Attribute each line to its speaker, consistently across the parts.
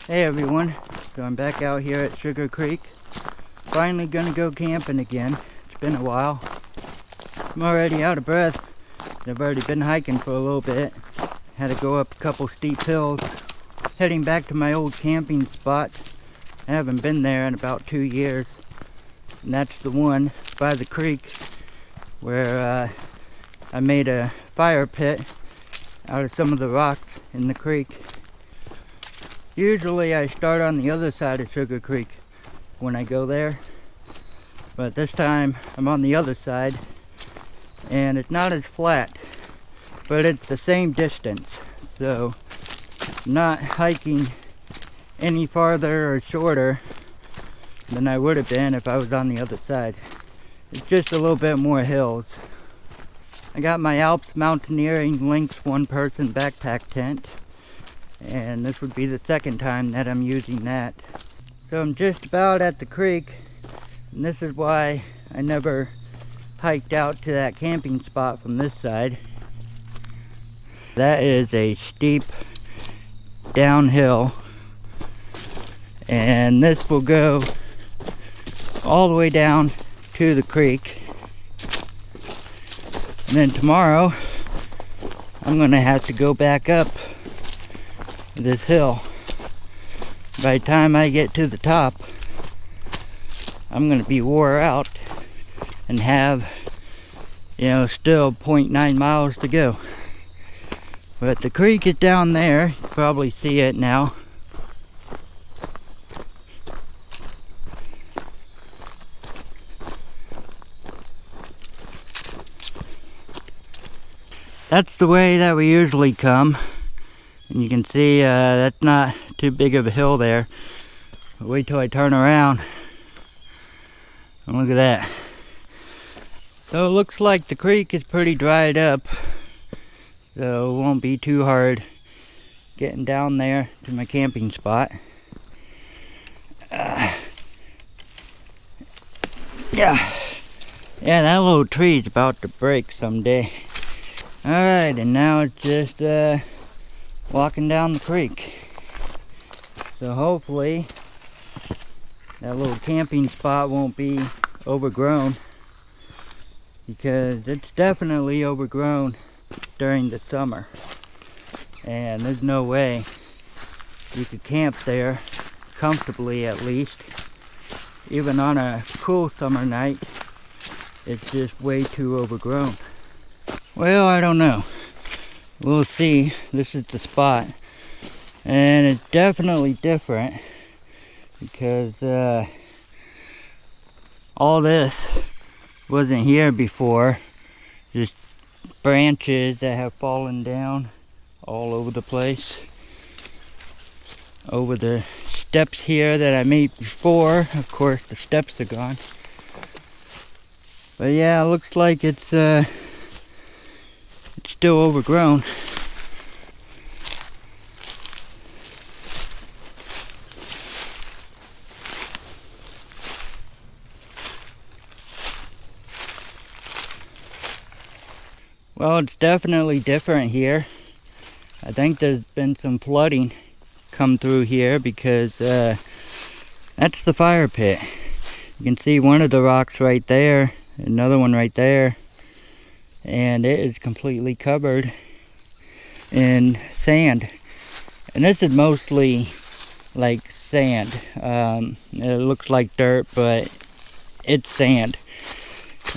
Speaker 1: Hey everyone, so I'm back out here at Sugar Creek. Finally gonna go camping again. It's been a while. I'm already out of breath. I've already been hiking for a little bit. Had to go up a couple steep hills. Heading back to my old camping spot. I haven't been there in about 2 years. And that's the one by the creek where I made a fire pit out of some of the rocks in the creek. Usually I start on the other side of Sugar Creek when I go there, but this time I'm on the other side and it's not as flat, but it's the same distance, so I'm not hiking any farther or shorter than I would have been if I was on the other side. It's just a little bit more hills. I got my Alps Mountaineering Lynx one-person backpack tent, and this would be the second time that I'm using that. So I'm just about at the creek, and this is why I never hiked out to that camping spot from this side. That is a steep downhill, and this will go all the way down to the creek. And then tomorrow I'm gonna have to go back up this hill. By the time I get to the top, I'm gonna be wore out and have, still 0.9 miles to go. But the creek is down there. You can probably see it now. That's the way that we usually come. And you can see that's not too big of a hill there. But wait till I turn around. And look at that. So it looks like the creek is pretty dried up. So it won't be too hard getting down there to my camping spot. Yeah, that little tree is about to break someday. Alright, and now it's just walking down the creek. So hopefully that little camping spot won't be overgrown, because it's definitely overgrown during the summer, and there's no way you could camp there comfortably, at least. Even on a cool summer night, it's just way too overgrown. Well, I don't know. We'll see. This is the spot, and it's definitely different because all this wasn't here before. Just branches that have fallen down all over the place. Over the steps here that I made before. Of course, the steps are gone. But yeah, it looks like it's still overgrown. Well, it's definitely different here. I think there's been some flooding come through here because that's the fire pit. You can see one of the rocks right there, another one right there, and it is completely covered in sand. And this is mostly like sand. It looks like dirt, but it's sand.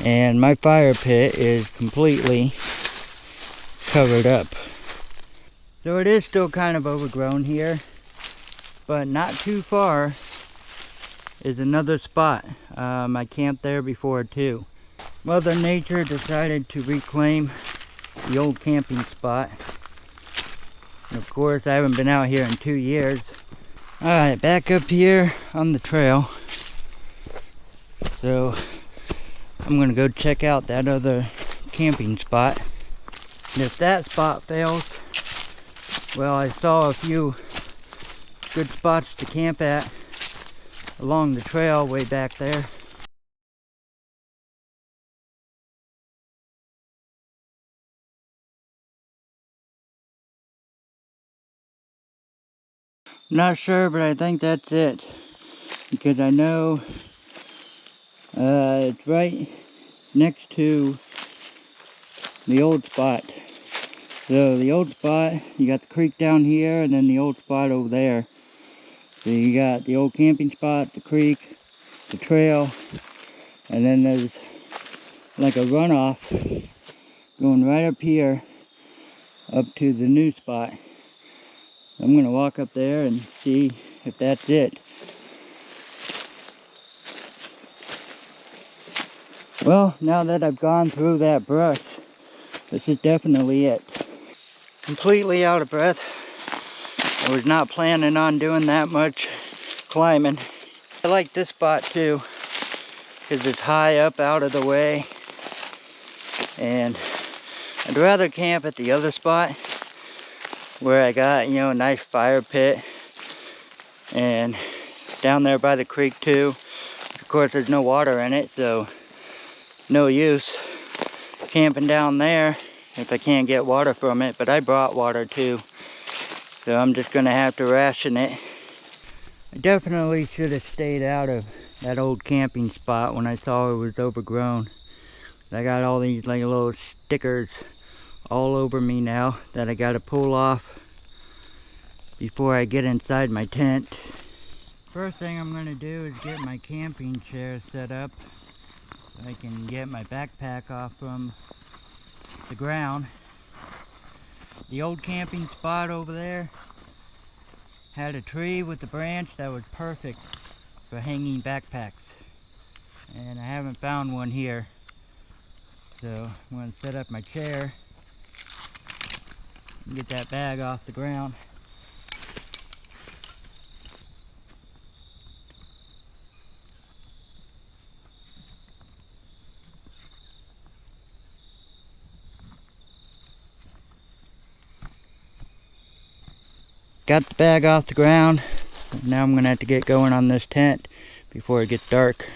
Speaker 1: And my fire pit is completely covered up. So it is still kind of overgrown here, but not too far is another spot. I camped there before too. Mother Nature decided to reclaim the old camping spot. And of course, I haven't been out here in 2 years. Alright, back up here on the trail. So I'm gonna go check out that other camping spot. And if that spot fails, well, I saw a few good spots to camp at along the trail way back there. Not sure, but I think that's it. Because I know it's right next to the old spot. So the old spot, you got the creek down here and then the old spot over there. So you got the old camping spot, the creek, the trail, and then there's like a runoff going right up here up to the new spot. I'm gonna walk up there and see if that's it. Well, now that I've gone through that brush, this is definitely it. Completely out of breath. I was not planning on doing that much climbing. I like this spot too, because it's high up out of the way. And I'd rather camp at the other spot where I got, you know, a nice fire pit. And down there by the creek too. Of course, there's no water in it, so no use camping down there if I can't get water from it. But I brought water too, so I'm just gonna have to ration it. I definitely should have stayed out of that old camping spot when I saw it was overgrown. I got all these like little stickers all over me now that I gotta pull off before I get inside my tent. First thing I'm gonna do is get my camping chair set up so I can get my backpack off from the ground. The old camping spot over there had a tree with a branch that was perfect for hanging backpacks, and I haven't found one here, so I'm going to set up my chair and get that bag off the ground. Got the bag off the ground. Now I'm going to have to get going on this tent before it gets dark.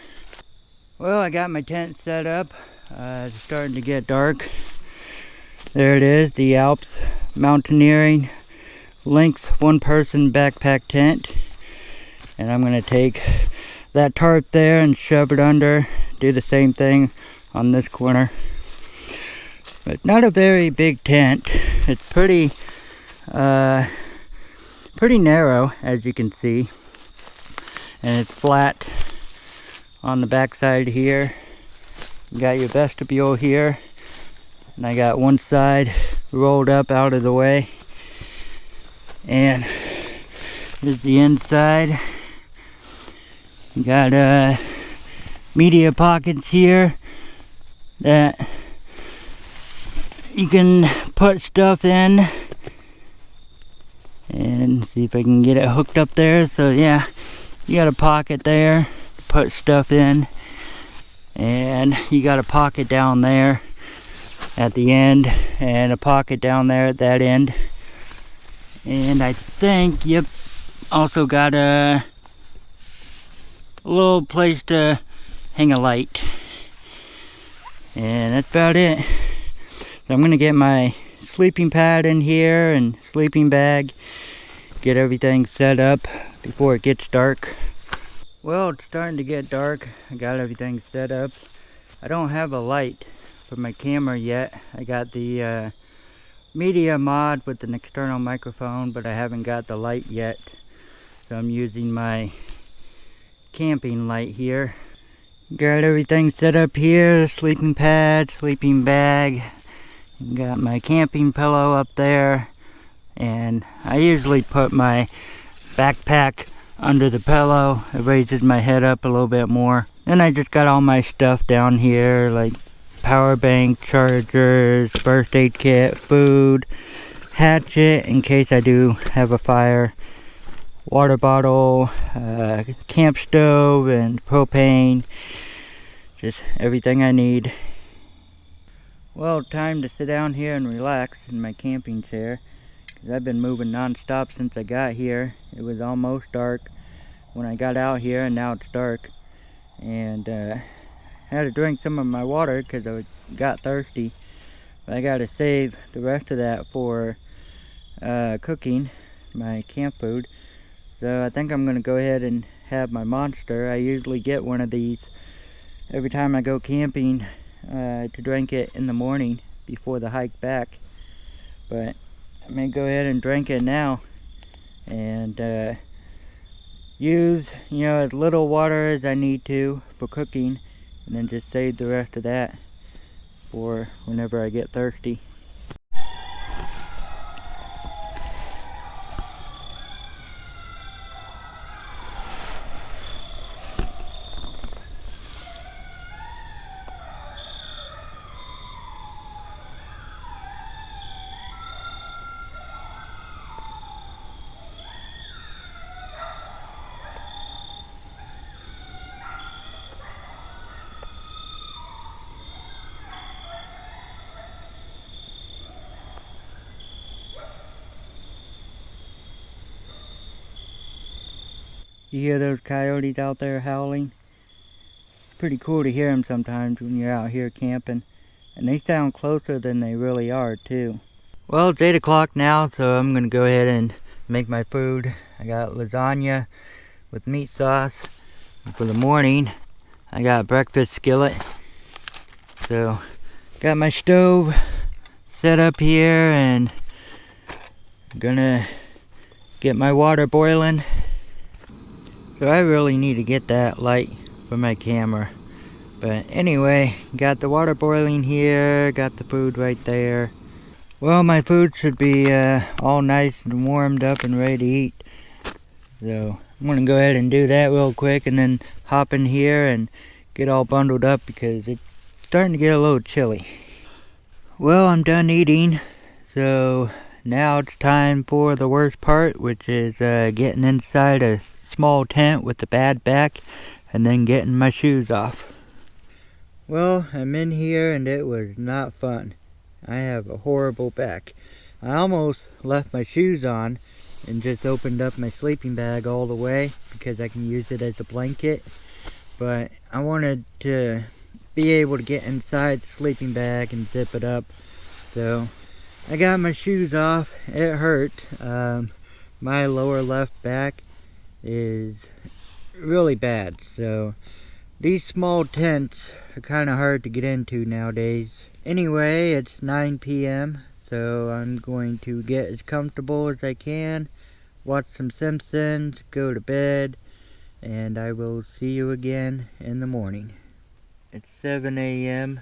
Speaker 1: Well, I got my tent set up. It's starting to get dark. There it is, the Alps Mountaineering Length one-person backpack tent. And I'm going to take that tarp there and shove it under. Do the same thing on this corner. But not a very big tent. It's pretty narrow, as you can see, and it's flat on the back side here. You got your vestibule here, and I got one side rolled up out of the way, and this is the inside. You got media pockets here that you can put stuff in. And see if I can get it hooked up there. So yeah, you got a pocket there to put stuff in, and you got a pocket down there at the end, and a pocket down there at that end. And I think, yep, also got a little place to hang a light. And that's about it. So I'm gonna get my sleeping pad in here and sleeping bag, get everything set up before it gets dark. Well, it's starting to get dark. I got everything set up. I don't have a light for my camera yet. I got the media mod with an external microphone, but I haven't got the light yet, so I'm using my camping light here. Got everything set up here, sleeping pad, sleeping bag. Got my camping pillow up there, and I usually put my backpack under the pillow. It raises my head up a little bit more. Then I just got all my stuff down here, like power bank, chargers, first aid kit, food, hatchet in case I do have a fire, water bottle, camp stove, and propane. Just everything I need. Well, time to sit down here and relax in my camping chair, because I've been moving non-stop since I got here. It was almost dark when I got out here, and now it's dark. And I had to drink some of my water because I got thirsty. But I got to save the rest of that for cooking my camp food. So I think I'm gonna go ahead and have my monster. I usually get one of these every time I go camping to drink it in the morning before the hike back. But I'm gonna go ahead and drink it now and use, as little water as I need to for cooking, and then just save the rest of that for whenever I get thirsty. You hear those coyotes out there howling? Pretty cool to hear them sometimes when you're out here camping. And they sound closer than they really are too. Well, it's 8 o'clock now, so I'm gonna go ahead and make my food. I got lasagna with meat sauce. And for the morning, I got a breakfast skillet. So, got my stove set up here and I'm gonna get my water boiling. So I really need to get that light for my camera. But anyway, got the water boiling here, got the food right there. Well, my food should be all nice and warmed up and ready to eat. So I'm gonna go ahead and do that real quick and then hop in here and get all bundled up because it's starting to get a little chilly. Well, I'm done eating, so now it's time for the worst part, which is getting inside a small tent with a bad back and then getting my shoes off. Well, I'm in here and it was not fun. I have a horrible back. I almost left my shoes on and just opened up my sleeping bag all the way because I can use it as a blanket. But I wanted to be able to get inside the sleeping bag and zip it up. So I got my shoes off. It hurt. My lower left back is really bad. So these small tents are kind of hard to get into nowadays. Anyway, it's 9 p.m. so I'm going to get as comfortable as I can, watch some Simpsons, go to bed, and I will see you again in the morning. It's 7 a.m.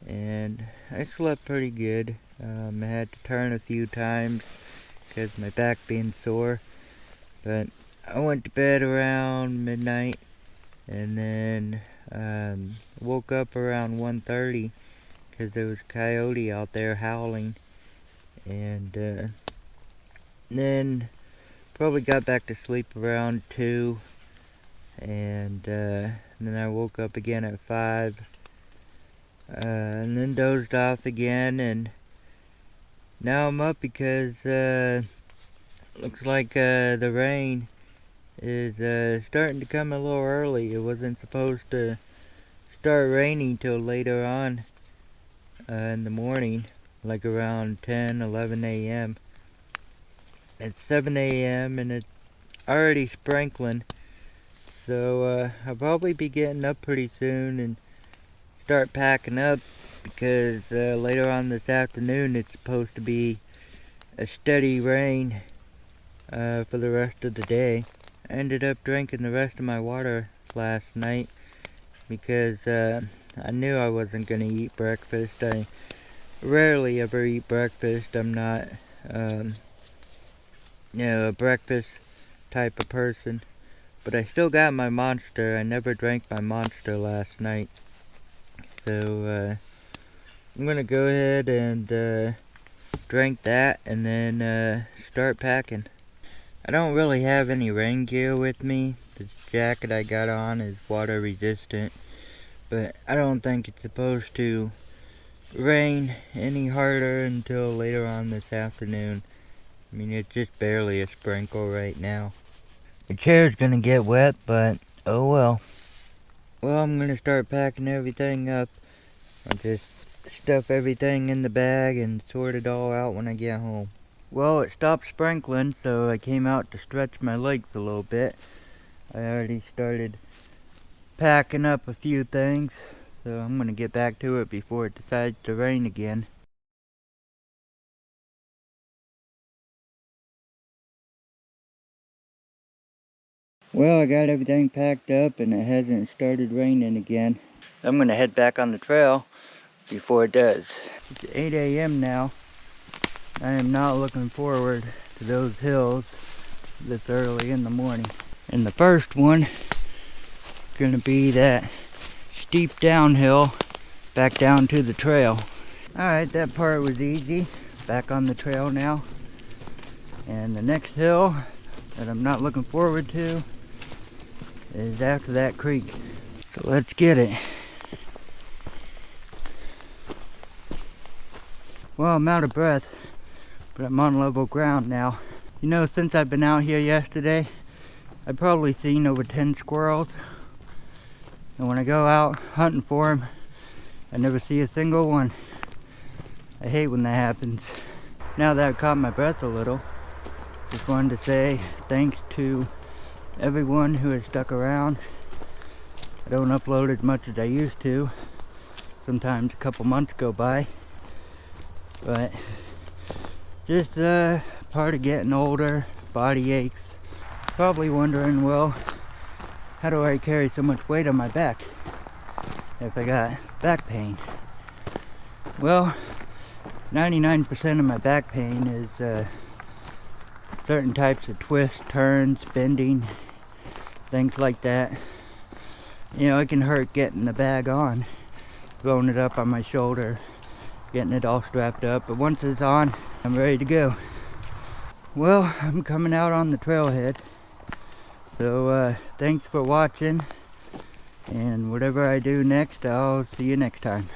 Speaker 1: and I slept pretty good. I had to turn a few times because my back being sore, but I went to bed around midnight and then woke up around 1:30 because there was a coyote out there howling, and then probably got back to sleep around 2, and then I woke up again at 5, and then dozed off again, and now I'm up because looks like the rain is starting to come a little early. It wasn't supposed to start raining till later on in the morning, like around 10-11 a.m. It's 7 a.m. and it's already sprinkling, so I'll probably be getting up pretty soon and start packing up because later on this afternoon it's supposed to be a steady rain for the rest of the day. I ended up drinking the rest of my water last night because I knew I wasn't going to eat breakfast. I rarely ever eat breakfast. I'm not a breakfast type of person. But I still got my monster. I never drank my monster last night. So I'm going to go ahead and drink that and then start packing. I don't really have any rain gear with me. This jacket I got on is water resistant, but I don't think it's supposed to rain any harder until later on this afternoon. I mean, it's just barely a sprinkle right now. The chair's gonna get wet, but oh well. Well, I'm gonna start packing everything up. I'll just stuff everything in the bag and sort it all out when I get home. Well, it stopped sprinkling, so I came out to stretch my legs a little bit. I already started packing up a few things, so I'm gonna get back to it before it decides to rain again. Well, I got everything packed up and it hasn't started raining again. I'm gonna head back on the trail before it does. It's 8 a.m. now. I am not looking forward to those hills this early in the morning. And the first one is gonna be that steep downhill back down to the trail. Alright, that part was easy. Back on the trail now. And the next hill that I'm not looking forward to is after that creek. So let's get it. Well, I'm out of breath, but I'm on level ground now. You know, since I've been out here yesterday, I've probably seen over 10 squirrels. And when I go out hunting for them, I never see a single one. I hate when that happens. Now that I've caught my breath a little, just wanted to say thanks to everyone who has stuck around. I don't upload as much as I used to. Sometimes a couple months go by. But just part of getting older, body aches. Probably wondering, well, how do I carry so much weight on my back if I got back pain? Well, 99% of my back pain is certain types of twists, turns, bending, things like that. You know, it can hurt getting the bag on, throwing it up on my shoulder, getting it all strapped up, but once it's on, I'm ready to go. Well, I'm coming out on the trailhead, so thanks for watching, and whatever I do next, I'll see you next time.